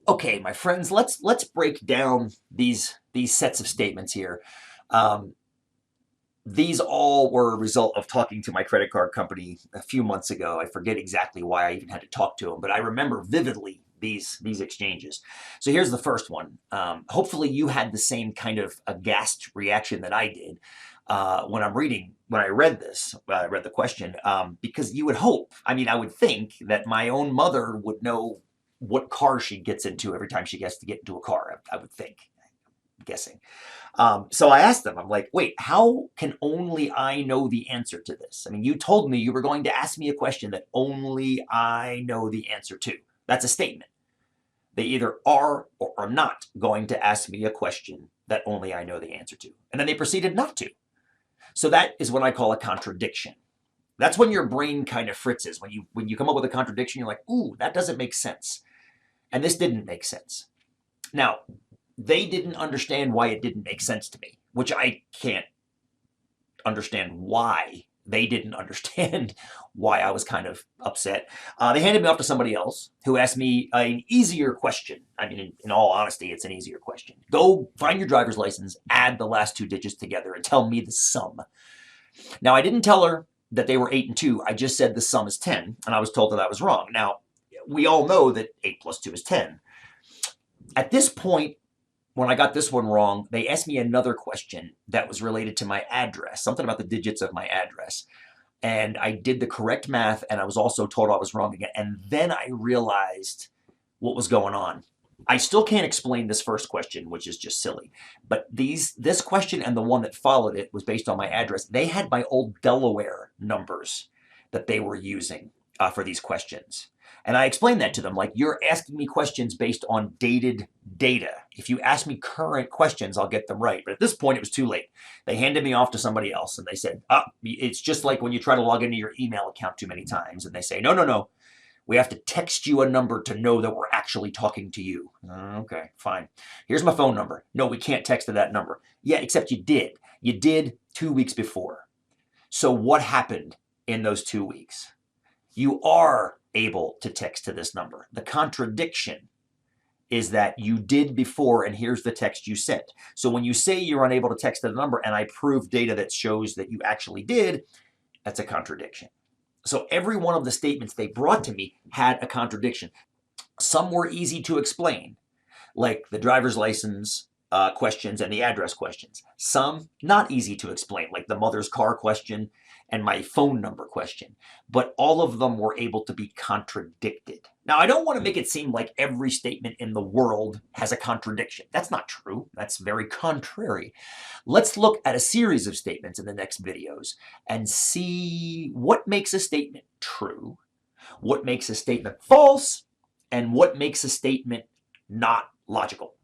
Okay, my friends, let's break down these sets of statements here. Um, these all were a result of talking to my credit card company a few months ago. I forget exactly why I even had to talk to them, but I remember vividly these exchanges. So here's the first one. Hopefully, you had the same kind of aghast reaction that I did when I read this. I read the question because you would hope. I mean, I would think that my own mother would know what car she gets into every time she gets to get into a car. I would think, guessing. So I asked them, I'm like, wait, how can only I know the answer to this? I mean, you told me you were going to ask me a question that only I know the answer to. That's a statement. They either are or are not going to ask me a question that only I know the answer to. And then they proceeded not to. So that is what I call a contradiction. That's when your brain kind of fritzes. When you come up with a contradiction, you're like, ooh, that doesn't make sense. And this didn't make sense. Now, they didn't understand why it didn't make sense to me, which I can't understand why they didn't understand why I was kind of upset. They handed me off to somebody else who asked me an easier question. I mean, in all honesty, it's an easier question. Go find your driver's license, add the last two digits together, and tell me the sum. Now, I didn't tell her that they were 8 and 2. I just said the sum is 10, and I was told that I was wrong. Now, we all know that 8 plus 2 is 10. At this point, when I got this one wrong, they asked me another question that was related to my address, something about the digits of my address. And I did the correct math, and I was also told I was wrong again. And then I realized what was going on. I still can't explain this first question, which is just silly. But this question and the one that followed it was based on my address. They had my old Delaware numbers that they were using for these questions. And I explained that to them, like, you're asking me questions based on dated data. If you ask me current questions, I'll get them right. But at this point, it was too late. They handed me off to somebody else, and they said, it's just like when you try to log into your email account too many times, and they say, no, no, no, we have to text you a number to know that we're actually talking to you. Okay, fine. Here's my phone number. No, we can't text to that number. Yeah, except you did. You did 2 weeks before. So what happened in those 2 weeks? You are able to text to this number. The contradiction is that you did before, and here's the text you sent. So when you say you're unable to text to the number and I prove data that shows that you actually did, that's a contradiction. So every one of the statements they brought to me had a contradiction. Some were easy to explain, like the driver's license questions and the address questions. Some not easy to explain, like the mother's car question and my phone number question. But all of them were able to be contradicted. Now, I don't want to make it seem like every statement in the world has a contradiction. That's not true. That's very contrary. Let's look at a series of statements in the next videos and see what makes a statement true, what makes a statement false, and what makes a statement not logical.